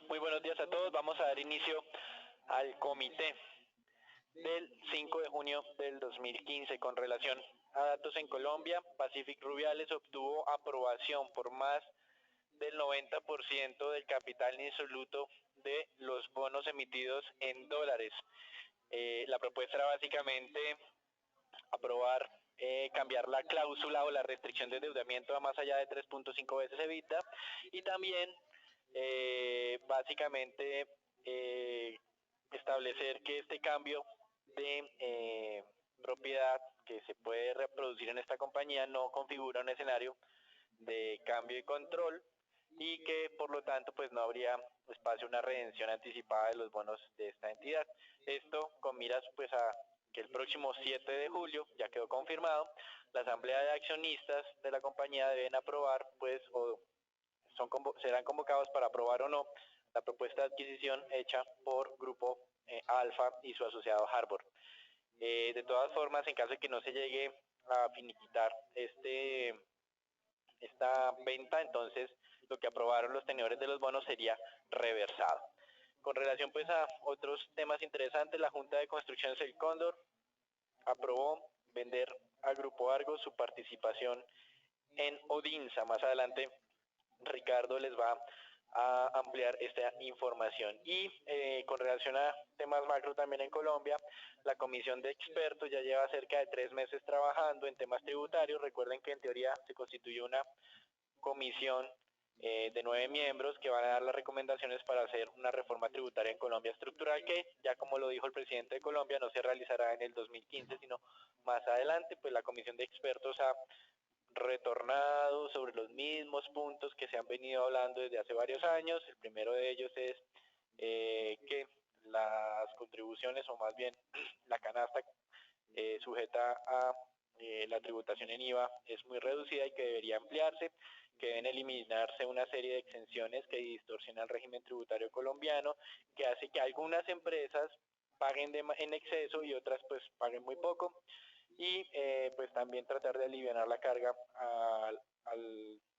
Muy buenos días a todos. Vamos a dar inicio al comité del 5 de junio del 2015 con relación a datos en Colombia. Pacific Rubiales obtuvo aprobación por más del 90% del capital insoluto de los bonos emitidos en dólares. La propuesta era básicamente aprobar cambiar la cláusula o la restricción de endeudamiento a más allá de 3.5 veces EBITDA y también básicamente establecer que este cambio de propiedad que se puede reproducir en esta compañía no configura un escenario de cambio y control y que por lo tanto pues no habría espacio a una redención anticipada de los bonos de esta entidad. Esto con miras pues a que el próximo 7 de julio, ya quedó confirmado, la asamblea de accionistas de la compañía deben aprobar pues o serán convocados para aprobar o no la propuesta de adquisición hecha por Grupo Alfa y su asociado Harbor. De todas formas, en caso de que no se llegue a finiquitar esta venta, entonces lo que aprobaron los tenedores de los bonos sería reversado. Con relación pues a otros temas interesantes, la Junta de Construcciones El Cóndor aprobó vender al Grupo Argos su participación en Odinsa. Más adelante Ricardo les va a ampliar esta información. Y con relación a temas macro también en Colombia, la comisión de expertos ya lleva cerca de 3 meses trabajando en temas tributarios. Recuerden que en teoría se constituyó una comisión de 9 miembros que van a dar las recomendaciones para hacer una reforma tributaria en Colombia estructural que, ya como lo dijo el presidente de Colombia, no se realizará en el 2015, sino más adelante. Pues la comisión de expertos ha retornado sobre los mismos puntos que se han venido hablando desde hace varios años. El primero de ellos es que las contribuciones, o más bien la canasta sujeta a la tributación en IVA, es muy reducida y que debería ampliarse, que deben eliminarse una serie de exenciones que distorsionan el régimen tributario colombiano, que hace que algunas empresas paguen en exceso y otras pues paguen muy poco, y pues también tratar de aliviar la carga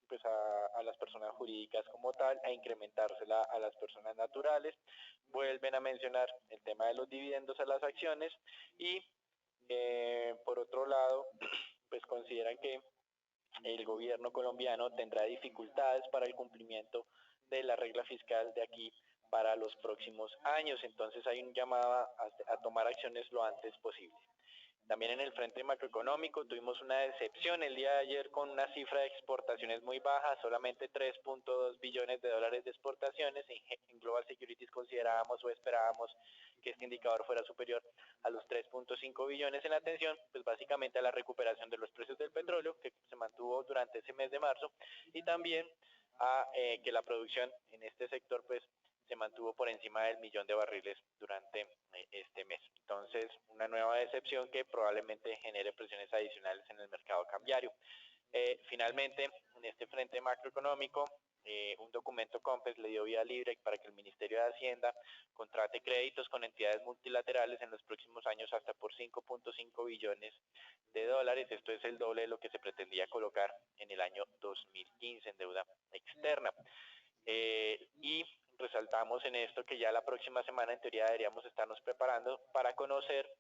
pues a las personas jurídicas como tal, a incrementársela a las personas naturales. Vuelven a mencionar el tema de los dividendos a las acciones y por otro lado pues consideran que el gobierno colombiano tendrá dificultades para el cumplimiento de la regla fiscal de aquí para los próximos años. Entonces hay un llamado a tomar acciones lo antes posible. También en el frente macroeconómico tuvimos una decepción el día de ayer con una cifra de exportaciones muy baja, solamente 3.2 billones de dólares de exportaciones. En Global Securities considerábamos o esperábamos que este indicador fuera superior a los 3.5 billones en atención, pues básicamente a la recuperación de los precios del petróleo que se mantuvo durante ese mes de marzo y también a que la producción en este sector pues se mantuvo por encima del 1.000.000 de barriles durante este mes. Entonces, una nueva decepción que probablemente genere presiones adicionales en el mercado cambiario. Finalmente, en este frente macroeconómico, un documento COMPES le dio vía libre para que el Ministerio de Hacienda contrate créditos con entidades multilaterales en los próximos años hasta por 5.5 billones de dólares. Esto es el doble de lo que se pretendía colocar en el año 2015 en deuda externa. Y resaltamos en esto que ya la próxima semana en teoría deberíamos estarnos preparando para conocer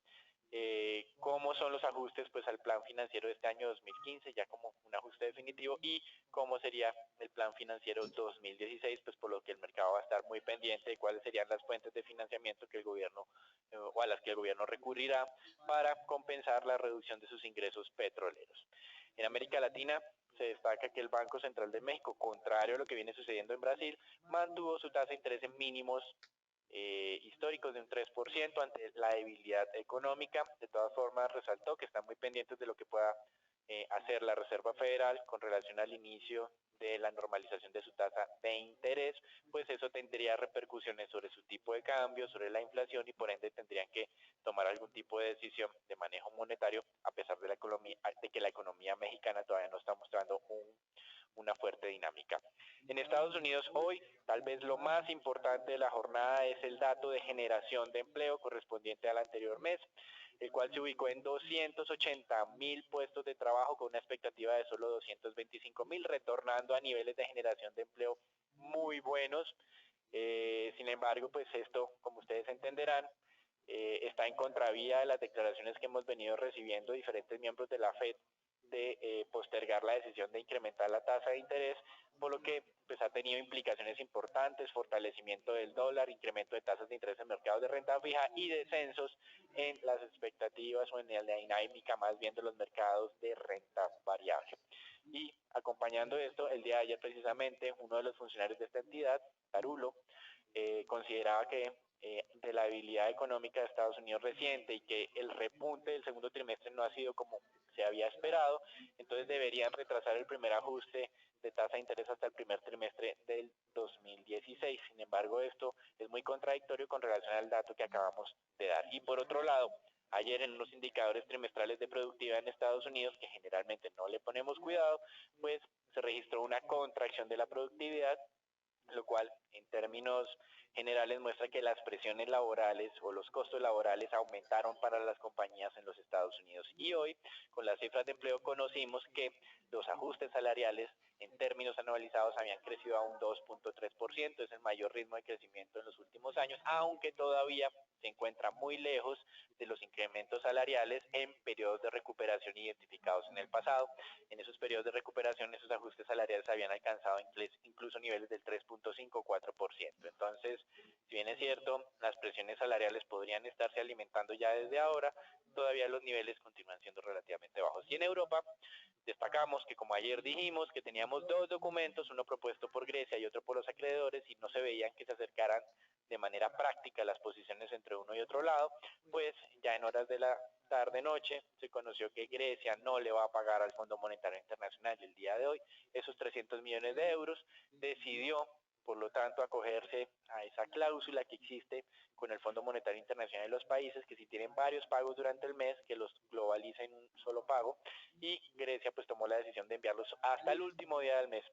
cómo son los ajustes pues al plan financiero de este año 2015, ya como un ajuste definitivo, y cómo sería el plan financiero 2016, pues por lo que el mercado va a estar muy pendiente de cuáles serían las fuentes de financiamiento que el gobierno o a las que el gobierno recurrirá para compensar la reducción de sus ingresos petroleros. En América Latina se destaca que el Banco Central de México, contrario a lo que viene sucediendo en Brasil, mantuvo su tasa de interés en mínimos históricos de un 3% ante la debilidad económica. De todas formas, resaltó que están muy pendientes de lo que pueda hacer la Reserva Federal con relación al inicio de la normalización de su tasa de interés, pues eso tendría repercusiones sobre su tipo de cambio, sobre la inflación y por ende tendrían que tomar algún tipo de decisión de manejo monetario a pesar de que la economía mexicana todavía no está mostrando una fuerte dinámica. En Estados Unidos hoy, tal vez lo más importante de la jornada es el dato de generación de empleo correspondiente al anterior mes, el cual se ubicó en 280.000 puestos de trabajo con una expectativa de solo 225.000, retornando a niveles de generación de empleo muy buenos Sin embargo, pues esto, como ustedes entenderán, está en contravía de las declaraciones que hemos venido recibiendo diferentes miembros de la FED de postergar la decisión de incrementar la tasa de interés, por lo que pues ha tenido implicaciones importantes, fortalecimiento del dólar, incremento de tasas de interés en mercados de renta fija y descensos en las expectativas o en la dinámica más bien de los mercados de renta variable. Y acompañando esto, el día de ayer precisamente uno de los funcionarios de esta entidad, Tarulo, consideraba que de la debilidad económica de Estados Unidos reciente y que el repunte del segundo trimestre no ha sido como se había esperado, entonces deberían retrasar el primer ajuste de tasa de interés hasta el primer trimestre del 2016. Sin embargo, esto es muy contradictorio con relación al dato que acabamos de dar. Y por otro lado, ayer en unos indicadores trimestrales de productividad en Estados Unidos, que generalmente no le ponemos cuidado, pues se registró una contracción de la productividad, lo cual en términos generales muestra que las presiones laborales o los costos laborales aumentaron para las compañías en los Estados Unidos. Y hoy, con las cifras de empleo, conocimos que los ajustes salariales en términos anualizados habían crecido a un 2.3%, es el mayor ritmo de crecimiento en los últimos años, aunque todavía se encuentra muy lejos de los incrementos salariales en periodos de recuperación identificados en el pasado. En esos periodos de recuperación, esos ajustes salariales habían alcanzado incluso niveles del 3.5 o 4%. Entonces, si bien es cierto, las presiones salariales podrían estarse alimentando ya desde ahora, todavía los niveles continúan siendo relativamente bajos. Y en Europa, destacamos que, como ayer dijimos, que teníamos dos documentos, uno propuesto por Grecia y otro por los acreedores, y no se veían que se acercaran de manera práctica las posiciones entre uno y otro lado, pues ya en horas de la tarde-noche se conoció que Grecia no le va a pagar al Fondo Monetario Internacional el día de hoy esos 300 millones de euros, decidió por lo tanto acogerse a esa cláusula que existe con el Fondo Monetario Internacional y los países, que si tienen varios pagos durante el mes, que los globaliza en un solo pago, y Grecia pues tomó la decisión de enviarlos hasta el último día del mes,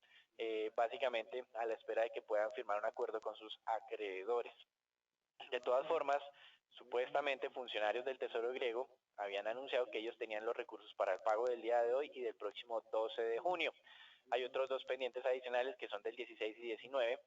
básicamente a la espera de que puedan firmar un acuerdo con sus acreedores. De todas formas, supuestamente funcionarios del Tesoro griego habían anunciado que ellos tenían los recursos para el pago del día de hoy y del próximo 12 de junio. Hay otros dos pendientes adicionales que son del 16 y 19,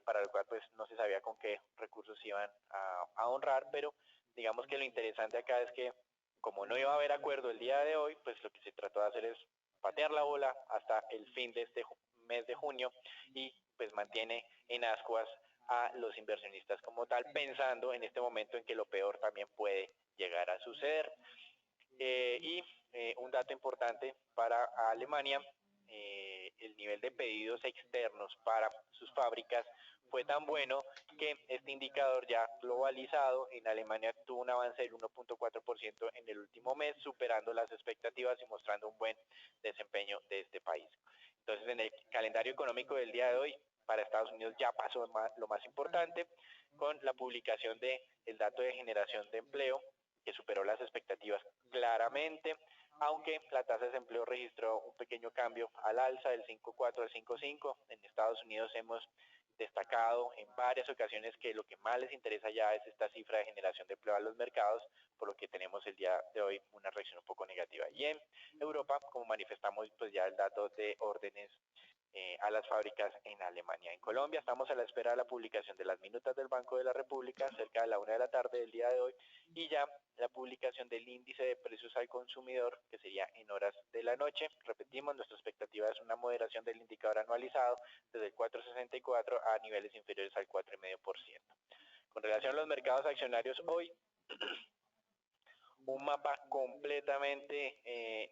para el cual pues no se sabía con qué recursos iban a honrar, pero digamos que lo interesante acá es que como no iba a haber acuerdo el día de hoy, pues lo que se trató de hacer es patear la bola hasta el fin de este mes de junio y pues mantiene en ascuas a los inversionistas como tal, pensando en este momento en que lo peor también puede llegar a suceder. Un dato importante para Alemania, el nivel de pedidos externos para sus fábricas fue tan bueno que este indicador ya globalizado en Alemania tuvo un avance del 1.4% en el último mes, superando las expectativas y mostrando un buen desempeño de este país. Entonces, en el calendario económico del día de hoy, para Estados Unidos ya pasó lo más importante, con la publicación del dato de generación de empleo, que superó las expectativas claramente, aunque la tasa de desempleo registró un pequeño cambio al alza del 5.4 al 5.5. En Estados Unidos hemos destacado en varias ocasiones que lo que más les interesa ya es esta cifra de generación de empleo a los mercados, por lo que tenemos el día de hoy una reacción un poco negativa. Y en Europa, como manifestamos, pues ya el dato de órdenes a las fábricas en Alemania. En Colombia estamos a la espera de la publicación de las minutas del Banco de la República cerca de la 1 de la tarde del día de hoy y ya la publicación del índice de precios al consumidor, que sería en horas de la noche. Repetimos, nuestra expectativa es una moderación del indicador anualizado desde el 4.64 a niveles inferiores al 4.5%. Con relación a los mercados accionarios hoy, un mapa completamente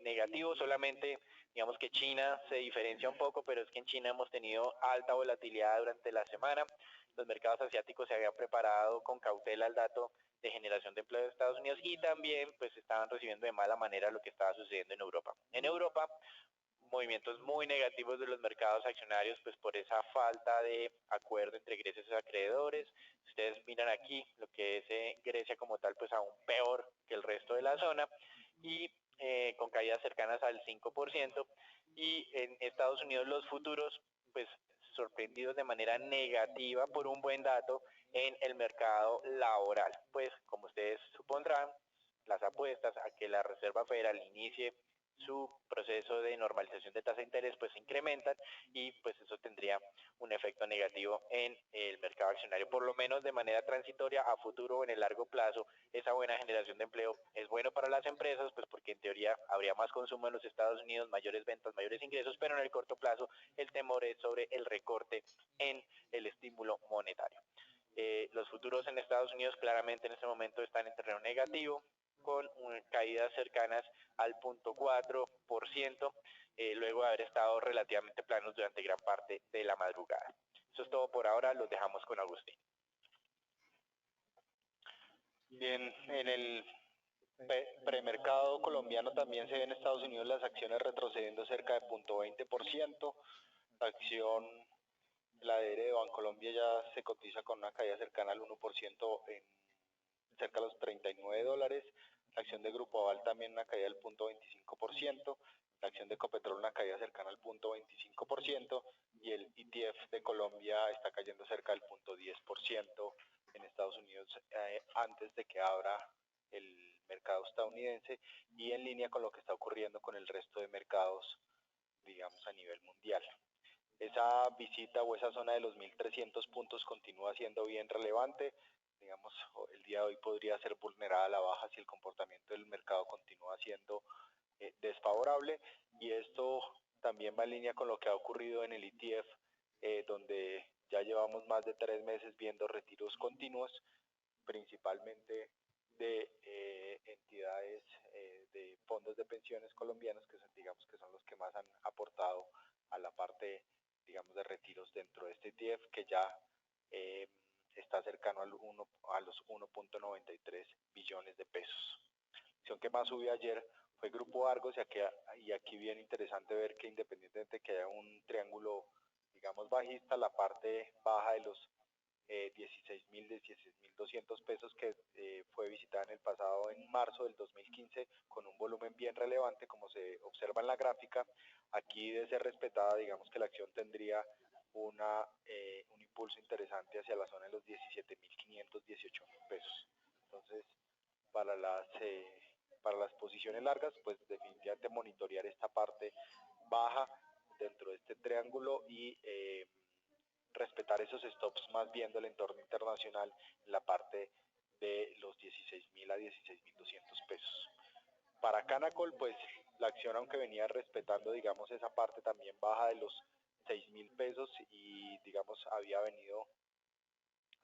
negativo, solamente digamos que China se diferencia un poco, pero es que en China hemos tenido alta volatilidad durante la semana. Los mercados asiáticos se habían preparado con cautela al dato de generación de empleo de Estados Unidos y también pues estaban recibiendo de mala manera lo que estaba sucediendo en Europa. En Europa, movimientos muy negativos de los mercados accionarios, pues por esa falta de acuerdo entre Grecia y sus acreedores. Ustedes miran aquí lo que es Grecia como tal, pues aún peor que el resto de la zona y con caídas cercanas al 5%, y en Estados Unidos los futuros pues sorprendidos de manera negativa por un buen dato en el mercado laboral. Pues como ustedes supondrán, las apuestas a que la Reserva Federal inicie su proceso de normalización de tasa de interés pues se incrementan y pues eso tendría un efecto negativo en el mercado accionario, por lo menos de manera transitoria. A futuro o en el largo plazo esa buena generación de empleo es bueno para las empresas, pues porque en teoría habría más consumo en los Estados Unidos, mayores ventas, mayores ingresos, pero en el corto plazo el temor es sobre el recorte en el estímulo monetario. Los futuros en Estados Unidos claramente en este momento están en terreno negativo, con caídas cercanas al 0.4%, luego de haber estado relativamente planos durante gran parte de la madrugada. Eso es todo por ahora, los dejamos con Agustín. Bien, en el premercado colombiano también se ven en Estados Unidos las acciones retrocediendo cerca de 0.20%, la acción, la ADR de Bancolombia ya se cotiza con una caída cercana al 1% en cerca de los $39, la acción de Grupo Aval también una caída del 0.25%, la acción de Ecopetrol una caída cercana al 0.25% y el ETF de Colombia está cayendo cerca del 0.10% en Estados Unidos antes de que abra el mercado estadounidense y en línea con lo que está ocurriendo con el resto de mercados, digamos, a nivel mundial. Esa visita o esa zona de los 1.300 puntos continúa siendo bien relevante. Digamos, el día de hoy podría ser vulnerada a la baja si el comportamiento del mercado continúa siendo desfavorable, y esto también va en línea con lo que ha ocurrido en el ETF, donde ya llevamos más de 3 meses viendo retiros continuos, principalmente de entidades de fondos de pensiones colombianos, que son, digamos, que son los que más han aportado a la parte, digamos, de retiros dentro de este ETF, que ya está cercano a los 1.93 billones de pesos. La acción que más subió ayer fue Grupo Argos, y aquí bien interesante ver que independientemente de que haya un triángulo, digamos, bajista, la parte baja de los 16.200 pesos que fue visitada en el pasado, en marzo del 2015, con un volumen bien relevante, como se observa en la gráfica. Aquí, de ser respetada, digamos que la acción tendría un impulso interesante hacia la zona de los 17.500, 18.000 pesos. Entonces, para las posiciones largas, pues definitivamente monitorear esta parte baja dentro de este triángulo y respetar esos stops más viendo el entorno internacional en la parte de los 16.000 a 16.200 pesos. Para Canacol, pues la acción, aunque venía respetando, digamos, esa parte también baja de los 6.000 pesos y, digamos, había venido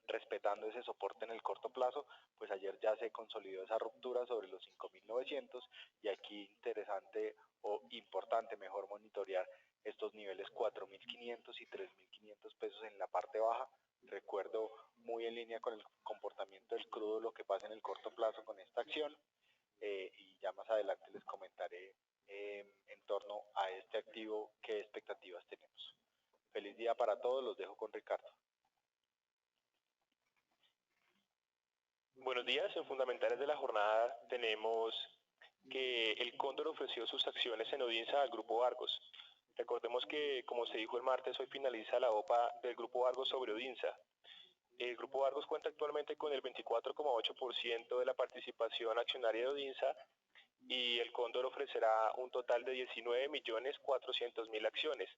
respetando ese soporte en el corto plazo, pues ayer ya se consolidó esa ruptura sobre los 5.900, y aquí interesante o importante mejor monitorear estos niveles 4.500 y 3.500 pesos en la parte baja. Recuerdo, muy en línea con el comportamiento del crudo, lo que pasa en el corto plazo con esta acción, y ya más adelante les comentaré en torno a este activo qué expectativas tenemos. Feliz día para todos, los dejo con Ricardo. Buenos días, en fundamentales de la jornada tenemos que el Cóndor ofreció sus acciones en Odinsa al Grupo Argos. Recordemos que, como se dijo el martes, hoy finaliza la OPA del Grupo Argos sobre Odinsa. El Grupo Argos cuenta actualmente con el 24,8% de la participación accionaria de Odinsa y el Cóndor ofrecerá un total de 19.400.000 acciones.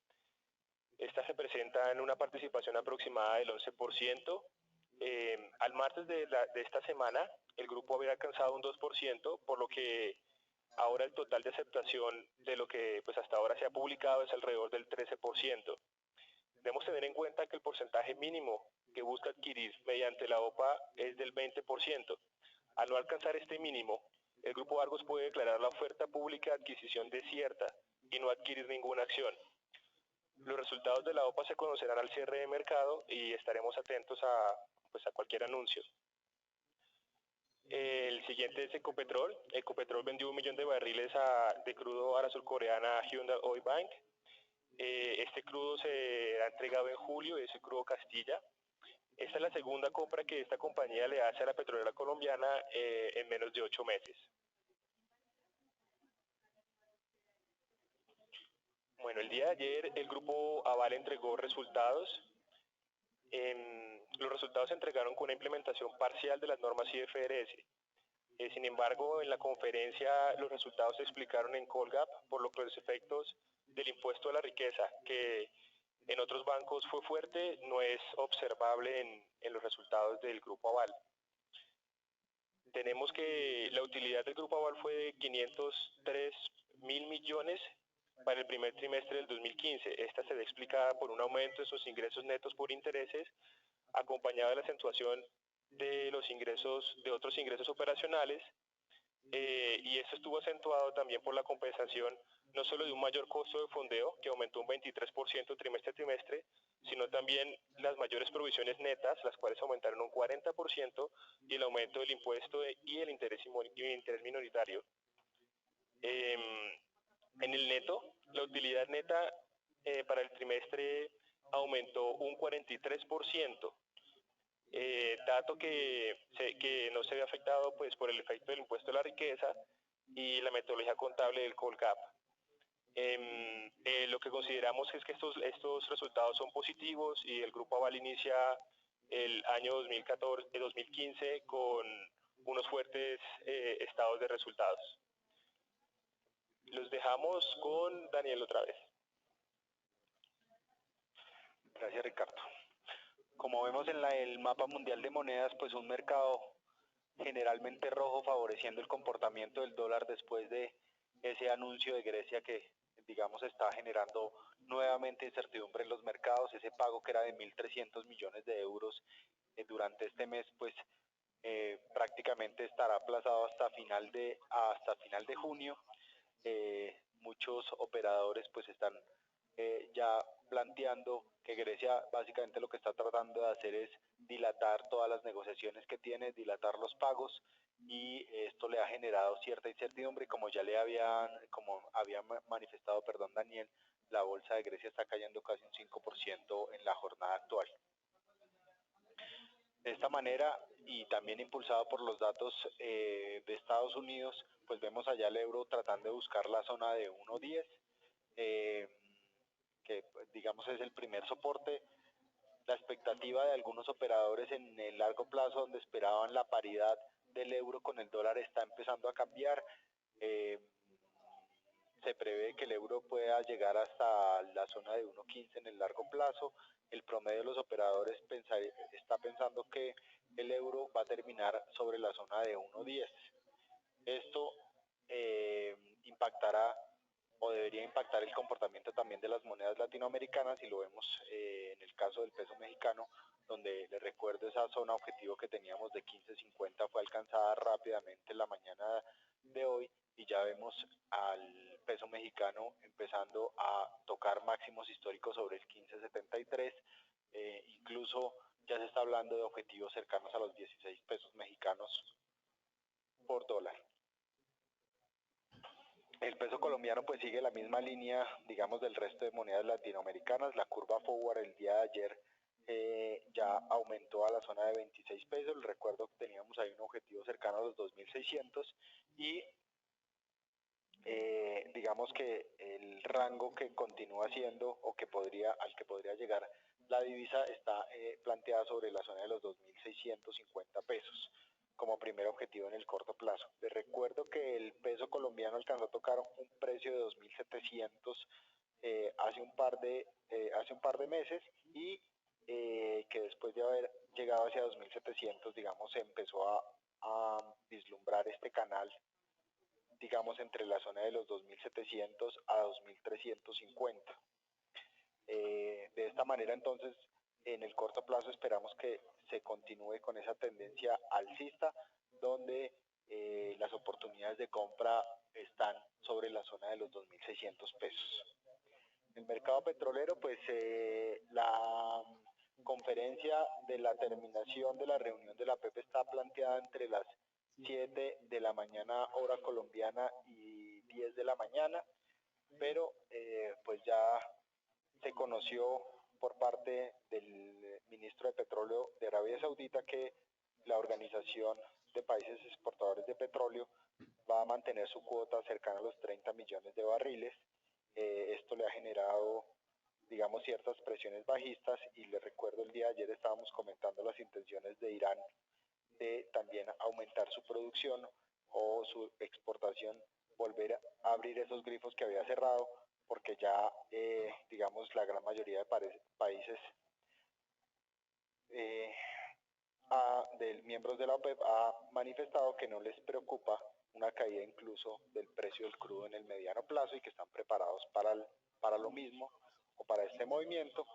Estas representan una participación aproximada del 11%. Al martes de esta semana, el grupo había alcanzado un 2%, por lo que ahora el total de aceptación de lo que pues hasta ahora se ha publicado es alrededor del 13%. Debemos tener en cuenta que el porcentaje mínimo que busca adquirir mediante la OPA es del 20%. Al no alcanzar este mínimo, el Grupo Argos puede declarar la oferta pública de adquisición desierta y no adquirir ninguna acción. Los resultados de la OPA se conocerán al cierre de mercado y estaremos atentos a cualquier anuncio. El siguiente es Ecopetrol. Ecopetrol vendió 1 millón de barriles de crudo a la surcoreana Hyundai Oil Bank. Este crudo se ha entregado en julio, es el crudo Castilla. Esta es la segunda compra que esta compañía le hace a la petrolera colombiana en menos de 8 meses. Bueno, el día de ayer el Grupo Aval entregó resultados. Los resultados se entregaron con una implementación parcial de las normas IFRS. Sin embargo, en la conferencia los resultados se explicaron en Colgap, por lo que los efectos del impuesto a la riqueza, que en otros bancos fue fuerte, no es observable en los resultados del Grupo Aval. Tenemos que la utilidad del Grupo Aval fue de 503.000 millones para el primer trimestre del 2015. Esta se ve explicada por un aumento en sus ingresos netos por intereses, acompañado de la acentuación de los ingresos, de otros ingresos operacionales, y esto estuvo acentuado también por la compensación no solo de un mayor costo de fondeo, que aumentó un 23% trimestre a trimestre, sino también las mayores provisiones netas, las cuales aumentaron un 40%, y el aumento del impuesto y el interés minoritario. En el neto, la utilidad neta para el trimestre aumentó un 43%, dato que no se ve afectado pues por el efecto del impuesto a la riqueza y la metodología contable del Colgap. Lo que consideramos es que estos resultados son positivos y el Grupo Aval inicia el año 2015 con unos fuertes estados de resultados. Los dejamos con Daniel otra vez. Gracias, Ricardo. Como vemos en el mapa mundial de monedas, pues un mercado generalmente rojo favoreciendo el comportamiento del dólar después de ese anuncio de Grecia que, digamos, está generando nuevamente incertidumbre en los mercados. Ese pago que era de 1.300 millones de euros durante este mes, pues prácticamente estará aplazado hasta final de junio. Muchos operadores pues están ya planteando que Grecia básicamente lo que está tratando de hacer es dilatar todas las negociaciones que tiene, dilatar los pagos, y esto le ha generado cierta incertidumbre. Como ya había manifestado, Daniel, la bolsa de Grecia está cayendo casi un 5% en la jornada actual. De esta manera, y también impulsado por los datos de Estados Unidos, pues vemos allá el euro tratando de buscar la zona de 1.10, que digamos es el primer soporte. La expectativa de algunos operadores en el largo plazo, donde esperaban la paridad del euro con el dólar, está empezando a cambiar. Se prevé que el euro pueda llegar hasta la zona de 1.15 en el largo plazo. El promedio de los operadores está pensando que el euro va a terminar sobre la zona de 1.10. Esto impactará o debería impactar el comportamiento también de las monedas latinoamericanas, y lo vemos en el caso del peso mexicano, donde les recuerdo esa zona objetivo que teníamos de 15.50 fue alcanzada rápidamente en la mañana de hoy, y ya vemos al peso mexicano empezando a tocar máximos históricos sobre el 15.73, incluso ya se está hablando de objetivos cercanos a los 16 pesos mexicanos por dólar. El peso colombiano pues sigue la misma línea, digamos, del resto de monedas latinoamericanas. La curva forward el día de ayer ya aumentó a la zona de 26 pesos. Les recuerdo que teníamos ahí un objetivo cercano a los 2.600, y digamos que el rango que continúa siendo o al que podría llegar la divisa está planteada sobre la zona de los 2.650 pesos como primer objetivo en el corto plazo. Les recuerdo que el peso colombiano alcanzó a tocar un precio de 2.700 hace un par de meses, y que después de haber llegado hacia 2.700, digamos, se empezó a vislumbrar este canal, digamos, entre la zona de los 2.700 a 2.350. De esta manera, entonces, en el corto plazo esperamos que se continúe con esa tendencia alcista, donde las oportunidades de compra están sobre la zona de los 2.600 pesos. El mercado petrolero, pues la conferencia de la terminación de la reunión de la PEP está planteada entre las 7 de la mañana hora colombiana y 10 de la mañana, pero pues ya se conoció por parte del ministro de Petróleo de Arabia Saudita que la Organización de Países Exportadores de Petróleo va a mantener su cuota cercana a los 30 millones de barriles. Esto le ha generado, digamos, ciertas presiones bajistas, y les recuerdo, el día de ayer estábamos comentando las intenciones de Irán de también aumentar su producción, o su exportación volver a abrir esos grifos que había cerrado, porque ya, digamos, la gran mayoría de países de miembros de la OPEP ha manifestado que no les preocupa una caída incluso del precio del crudo en el mediano plazo y que están preparados para lo mismo o para este movimiento.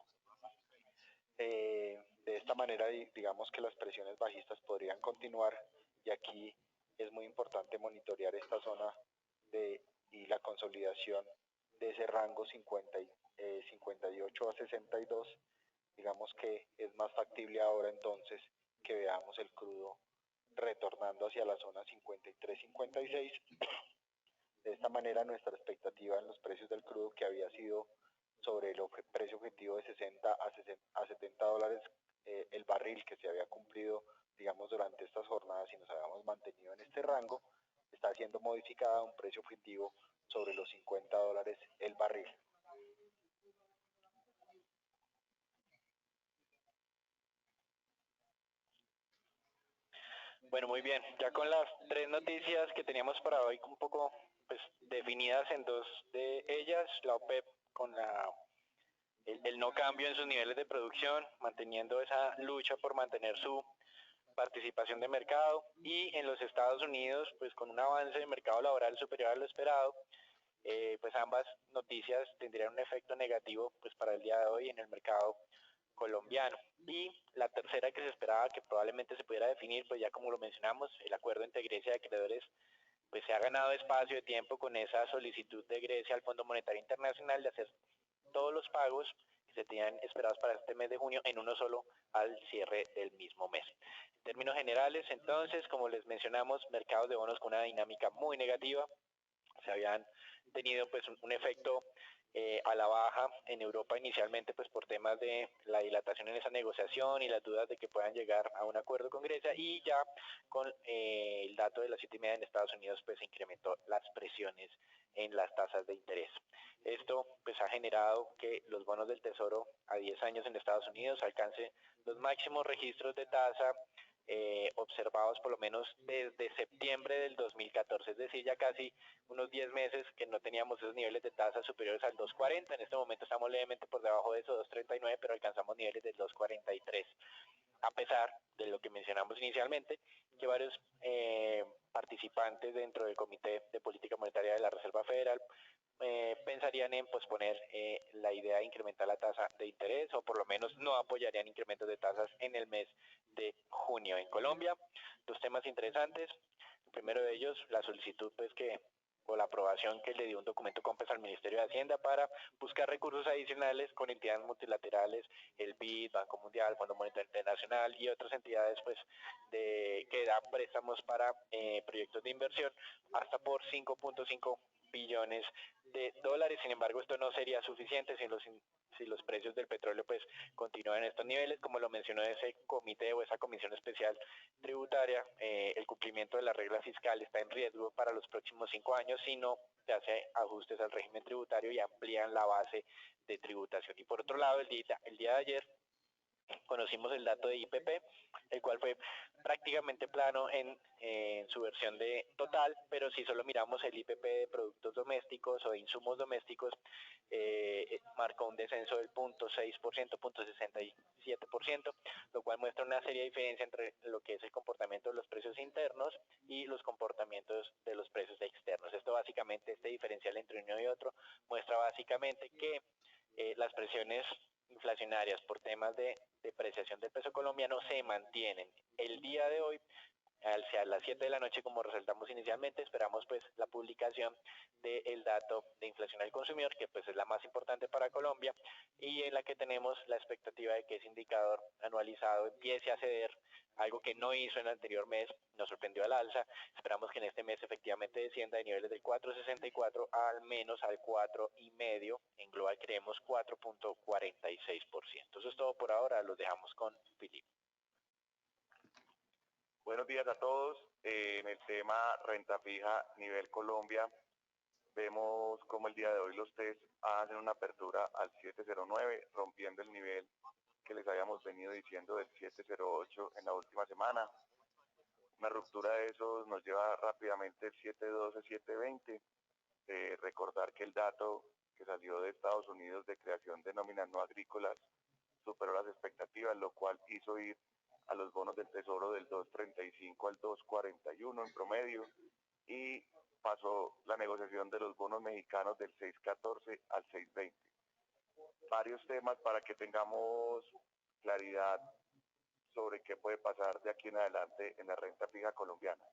De esta manera, digamos que las presiones bajistas podrían continuar, y aquí es muy importante monitorear esta zona y la consolidación de ese rango 58 a 62. Digamos que es más factible ahora entonces que veamos el crudo retornando hacia la zona 53-56. De esta manera, nuestra expectativa en los precios del crudo, que había sido sobre el precio objetivo de 60 a 70 dólares el barril, que se había cumplido, digamos, durante estas jornadas y nos habíamos mantenido en este rango, está siendo modificada a un precio objetivo sobre los 50 dólares el barril. Bueno, muy bien. Ya con las tres noticias que teníamos para hoy un poco pues definidas en dos de ellas, la OPEP con el no cambio en sus niveles de producción, manteniendo esa lucha por mantener su participación de mercado, y en los Estados Unidos pues con un avance de mercado laboral superior a lo esperado, pues ambas noticias tendrían un efecto negativo pues para el día de hoy en el mercado colombiano. Y la tercera que se esperaba que probablemente se pudiera definir, pues ya como lo mencionamos, el acuerdo entre Grecia y acreedores pues se ha ganado espacio de tiempo con esa solicitud de Grecia al Fondo Monetario Internacional de hacer todos los pagos que se tenían esperados para este mes de junio en uno solo al cierre del mismo mes. En términos generales, entonces, como les mencionamos, mercados de bonos con una dinámica muy negativa, se habían tenido pues un efecto a la baja en Europa inicialmente pues por temas de la dilatación en esa negociación y las dudas de que puedan llegar a un acuerdo con Grecia, y ya con el dato de las 7:30 en Estados Unidos pues se incrementó las presiones en las tasas de interés. Esto pues ha generado que los bonos del Tesoro a 10 años en Estados Unidos alcancen los máximos registros de tasa observados por lo menos desde septiembre del 2014, es decir, ya casi unos 10 meses que no teníamos esos niveles de tasas superiores al 2.40. En este momento estamos levemente por debajo de eso, 2.39, pero alcanzamos niveles del 2.43, a pesar de lo que mencionamos inicialmente, que varios participantes dentro del Comité de Política Monetaria de la Reserva Federal pensarían en posponer la idea de incrementar la tasa de interés, o por lo menos no apoyarían incrementos de tasas en el mes de junio. En Colombia, dos temas interesantes. El primero de ellos, la solicitud pues que o la aprobación que le dio un documento COMPES al Ministerio de Hacienda para buscar recursos adicionales con entidades multilaterales, el BID, Banco Mundial, Fondo Monetario Internacional y otras entidades pues que dan préstamos para proyectos de inversión hasta por 5.5 billones de dólares. Sin embargo, esto no sería suficiente si los precios del petróleo pues continúan en estos niveles. Como lo mencionó ese comité o esa comisión especial tributaria, el cumplimiento de la regla fiscal está en riesgo para los próximos 5 años si no se hace ajustes al régimen tributario y amplían la base de tributación. Y por otro lado, el día de ayer conocimos el dato de IPP, el cual fue prácticamente plano en su versión de total, pero si solo miramos el IPP de productos domésticos o de insumos domésticos, marcó un descenso del 0.6%, 0.67%, lo cual muestra una seria diferencia entre lo que es el comportamiento de los precios internos y los comportamientos de los precios externos. Esto básicamente, este diferencial entre uno y otro, muestra básicamente que las presiones inflacionarias por temas de depreciación del peso colombiano se mantienen. El día de hoy, hacia las 7 de la noche, como resaltamos inicialmente, esperamos pues la publicación del dato de inflación al consumidor, que pues es la más importante para Colombia y en la que tenemos la expectativa de que ese indicador anualizado empiece a ceder, algo que no hizo en el anterior mes, nos sorprendió al alza. Esperamos que en este mes efectivamente descienda de niveles del 4.64 al menos al 4.5, en global creemos 4.46%. Eso es todo por ahora, los dejamos con Filipe. Buenos días a todos. En el tema renta fija nivel Colombia, vemos como el día de hoy los TES hacen una apertura al 709, rompiendo el nivel que les habíamos venido diciendo del 708 en la última semana. Una ruptura de esos nos lleva rápidamente el 7.12, 7.20. Recordar que el dato que salió de Estados Unidos de creación de nóminas no agrícolas superó las expectativas, lo cual hizo ir a los bonos del Tesoro del 2.35 al 2.41 en promedio, y pasó la negociación de los bonos mexicanos del 6.14 al 6.20. Varios temas para que tengamos claridad sobre qué puede pasar de aquí en adelante en la renta fija colombiana.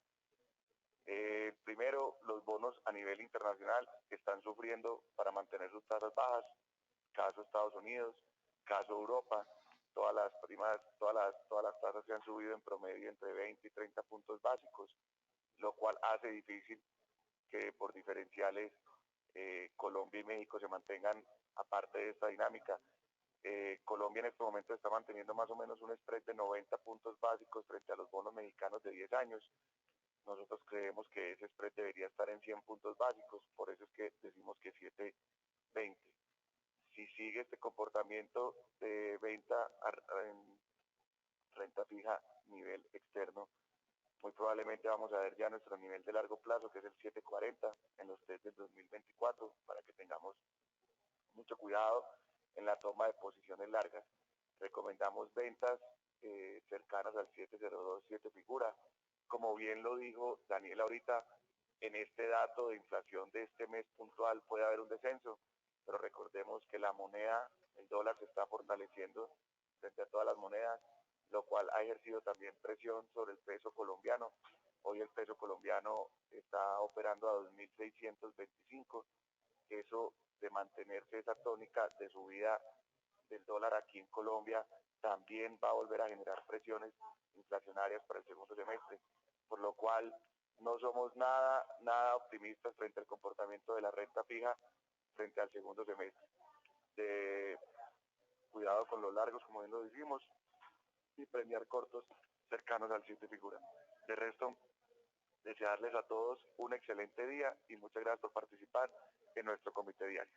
Primero, los bonos a nivel internacional están sufriendo para mantener sus tasas bajas, caso Estados Unidos, caso Europa. Todas las tasas se han subido en promedio entre 20 y 30 puntos básicos, lo cual hace difícil que por diferenciales Colombia y México se mantengan aparte de esta dinámica. Colombia en este momento está manteniendo más o menos un spread de 90 puntos básicos frente a los bonos mexicanos de 10 años. Nosotros creemos que ese spread debería estar en 100 puntos básicos, por eso es que decimos que 7.20. Si sigue este comportamiento de venta en renta fija nivel externo, muy probablemente vamos a ver ya nuestro nivel de largo plazo, que es el 7.40 en los test del 2024, para que tengamos mucho cuidado en la toma de posiciones largas. Recomendamos ventas cercanas al 7.02, 7 figura. Como bien lo dijo Daniel ahorita, en este dato de inflación de este mes puntual puede haber un descenso, pero recordemos que la moneda, el dólar, se está fortaleciendo frente a todas las monedas, lo cual ha ejercido también presión sobre el peso colombiano. Hoy el peso colombiano está operando a 2.625. Eso, de mantenerse esa tónica de subida del dólar aquí en Colombia, también va a volver a generar presiones inflacionarias para el segundo semestre, por lo cual no somos nada optimistas frente al comportamiento de la renta fija frente al segundo semestre. Cuidado con los largos, como bien lo dijimos, y premiar cortos cercanos al 7 figura. De resto, desearles a todos un excelente día y muchas gracias por participar en nuestro comité diario.